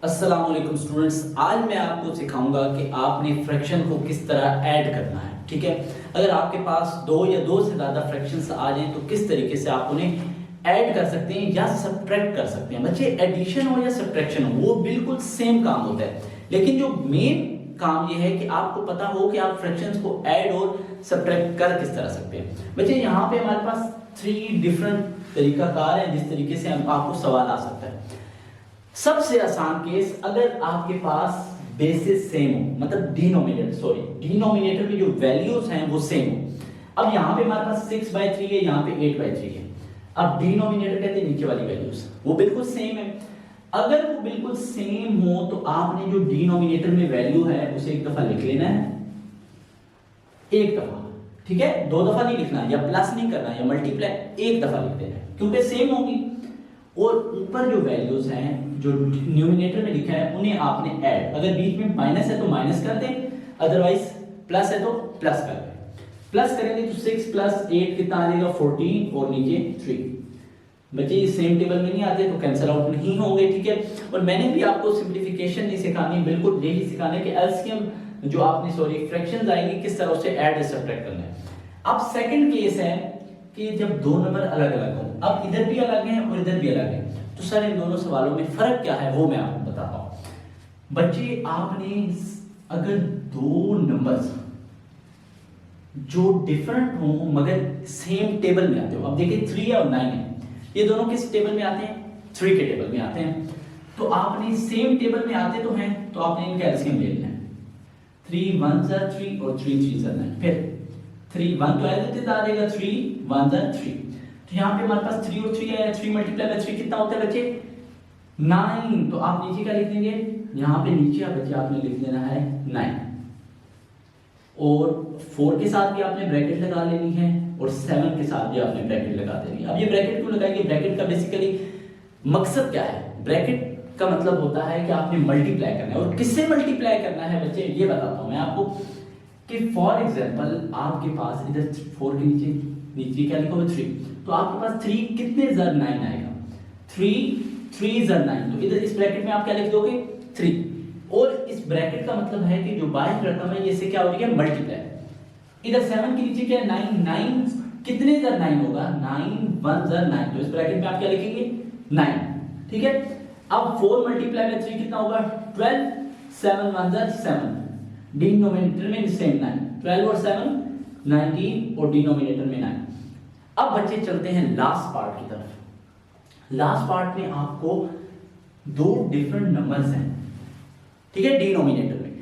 अस्सलाम वालेकुम स्टूडेंट्स, आज मैं आपको सिखाऊंगा कि आपने फ्रैक्शन को किस तरह ऐड करना है। ठीक है, अगर आपके पास दो या दो से ज़्यादा फ्रैक्शंस आ जाएं तो किस तरीके से आप उन्हें ऐड कर सकते हैं या सब्ट्रैक्ट कर सकते हैं। बच्चे, एडिशन हो या सब्ट्रैक्शन हो वो बिल्कुल सेम काम होता है, लेकिन जो मेन काम ये है कि आपको पता हो कि आप फ्रैक्शंस को ऐड और सब्ट्रैक्ट कर किस तरह सकते हैं। बच्चे, यहाँ पे हमारे पास 3 डिफरेंट तरीकाकार है जिस तरीके से आपको सवाल आ सकता है। सबसे आसान केस, अगर आपके पास बेसिस सेम हो, मतलब डिनोमिनेटर में जो वैल्यूज हैं वो सेम हो। अब यहाँ पे हमारे पास 6/3 है, यहाँ पे 8/3 है। अब डिनोमिनेटर कहते हैं नीचे वाली वैल्यूज, वो बिल्कुल सेम है। अगर वो बिल्कुल सेम हो तो आपने जो डिनोमिनेटर में वैल्यू है उसे एक दफा लिख लेना है, एक दफा। ठीक है, 2 दफा नहीं लिखना, या प्लस नहीं करना या मल्टीप्लाई, एक दफा लिख देना है क्योंकि सेम होगी। और ऊपर जो वैल्यूज हैं जो न्यूमिनेटर में लिखा है उन्हें आपने ऐड, अगर बीच में माइनस है तो माइनस कर दें, अदरवाइज प्लस है तो प्लस कर दें। प्लस करेंगे तो 6 + 8 कितना आ जाएगा 14 और नीचे 3। बच्चे, ये सेम टेबल में नहीं आते तो कैंसिल आउट नहीं होंगे। ठीक है, और मैंने भी आपको सिंप्लीफिकेशन नहीं सिखानी, बिल्कुल यही सिखाना है कि एलसीएम जो आपने फ्रैक्शंस आएंगे किस तरह से ऐड या सब्ट्रैक्ट करना है। अब सेकंड केस है कि जब दो नंबर अलग अलग हो, अब इधर भी अलग है और इधर भी अलग है, तो सर इन दोनों सवालों में फर्क क्या है वो मैं आपको बताता हूं। बच्चे, आपने अगर दो नंबर्स जो डिफरेंट हो मगर सेम टेबल में आते हो, अब देखिए 3 और 9 है, ये दोनों किस टेबल में आते हैं? 3 के टेबल में आते हैं। तो आपने सेम टेबल में आते तो हैं तो आपने इनका एलसीएम ले लेना है। 3 1 * 3 और 3 3 * 9। फिर 3 1 तो ऐसे आ जाएगा, 3 1 * 3। तो यहाँ पे हमारे पास 3 और 3 है, 3 × 3 कितना होता है बच्चे? 9। तो आप नीचे क्या लिख देंगे? यहाँ पे नीचे बच्चे आपने लिख देना है 9, और 4 के साथ भी आपने ब्रैकेट लगा लेनी है और 7 के साथ भी आपने ब्रैकेट लगा देनी है। अब ये ब्रैकेट क्यों लगाएंगे? ब्रैकेट का बेसिकली मकसद क्या है? ब्रैकेट का मतलब होता है कि आपने मल्टीप्लाई करना है। और किससे मल्टीप्लाई करना है बच्चे, ये बताता हूं मैं आपको कि फॉर एग्जांपल आपके पास इधर 4 के नीचे क्या लिखा हुआ 3, तो आपके पास 3 कितने ज़र 9 आएगा? 3 3 ज़र 9। तो इधर इस ब्रैकेट में आप क्या लिख दोगे? 3। और इस ब्रैकेट का मतलब है कि जो बाहर रकम है इससे क्या हो रही है? मल्टीप्लाई। इधर 7 के नीचे क्या है? 9। 9 कितने ज़र 9 होगा? 9 1 ज़र 9। तो इस ब्रैकेट में आप क्या लिखेंगे? 9। ठीक है, अब 4 × 3 कितना होगा? 12। 7 1 ज़र 7, डिनोमिनेटर में सेम 9, 12 और 7 19 और डिनोमिनेटर में 9। अब बच्चे चलते हैं लास्ट पार्ट की तरफ। लास्ट पार्ट में आपको दो डिफरेंट नंबर्स हैं, ठीक है, डिनोमिनेटर में,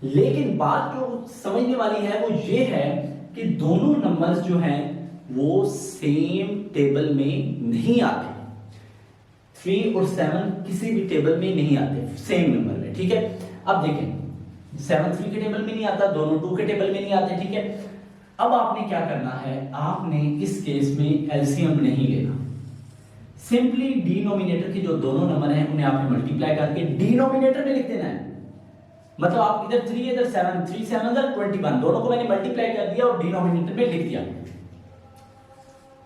लेकिन बात जो समझने वाली है वो ये है कि दोनों नंबर्स जो हैं वो सेम टेबल में नहीं आते। 3 और 7 किसी भी टेबल में नहीं आते सेम नंबर में। ठीक है, अब देखें 7 3 के टेबल में नहीं आता, दोनों 2 के टेबल में नहीं आते। ठीक है, अब आपने क्या करना है? आपने इस केस में एलसीएम नहीं लेना, सिंपली डिनोमिनेटर के जो दोनों नंबर हैं उन्हें आपने मल्टीप्लाई करके डिनोमिनेटर में लिख देना है। मतलब आप इधर 3 इधर 7, 3 7 21, दोनों को मैंने मल्टीप्लाई कर दिया और डिनोमिनेटर में लिख दिया।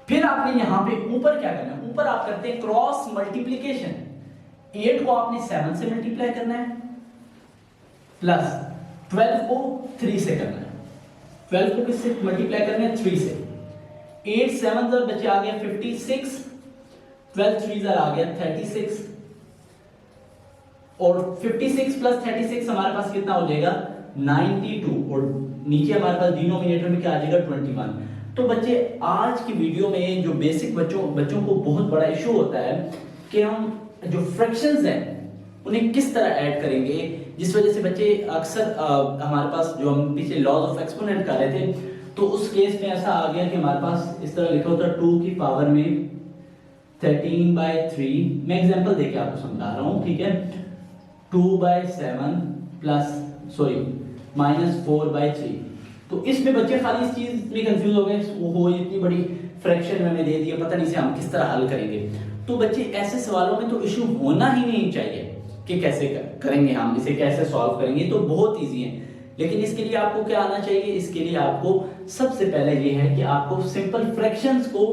फिर आपने यहां पे ऊपर क्या करना है? ऊपर आप करते हैं क्रॉस मल्टीप्लीकेशन। 8 को आपने 7 से मल्टीप्लाई करना है, प्लस 12 को 3 से करना है। 12 को किससे मल्टीप्लाई करना है? 3 से। 8 7 ज़र बचे आ गया 56, 12 3 ज़र आ गया 36, और 56 + 36 हमारे पास कितना हो जाएगा? 92, और नीचे हमारे पास डिनोमिनेटर में क्या आ जाएगा? 21। तो बच्चे, आज की वीडियो में जो बेसिक बच्चों को बहुत बड़ा इशू होता है कि हम जो फ्रैक्शंस हैं उन्हें किस तरह ऐड करेंगे, जिस वजह से बच्चे अक्सर हमारे पास जो हम पीछे लॉज ऑफ एक्सपोनेंट कर रहे थे, तो उस केस में ऐसा आ गया कि हमारे पास इस तरह लिखा होता 2 की पावर में 13/3। मैं एग्जांपल देके आपको समझा रहा हूं। ठीक है, 2/7 -4/3। तो इसमें बच्चे खाली इस चीज में कंफ्यूज हो गए, ओहो इतनी बड़ी फ्रैक्शन हमें दे दी है, पता नहीं से हम किस तरह हल करेंगे। तो बच्चे, ऐसे सवालों में तो इशू होना ही नहीं चाहिए कि कैसे करेंगे, हम इसे कैसे सॉल्व करेंगे, तो बहुत इजी है। लेकिन इसके लिए आपको क्या आना चाहिए? इसके लिए आपको सबसे पहले ये है कि आपको सिंपल फ्रैक्शंस को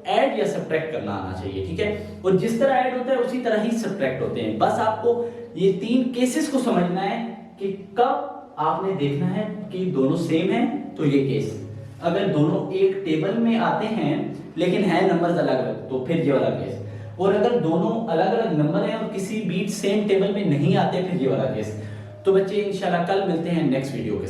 ऐड या सब्ट्रैक्ट करना आना चाहिए। ठीक है, और जिस तरह ऐड होता है उसी तरह ही सब्ट्रैक्ट होते हैं। बस आपको ये 3 केसेस को समझना है कि कब आपने देखना है कि दोनों सेम है तो ये केस, अगर दोनों एक टेबल में आते हैं लेकिन है नंबर्स अलग अलग तो फिर ये वाला केस, और अगर दोनों अलग अलग नंबर हैं और किसी बीच सेम टेबल में नहीं आते फिर ये वाला केस। तो बच्चे इंशाल्लाह कल मिलते हैं नेक्स्ट वीडियो के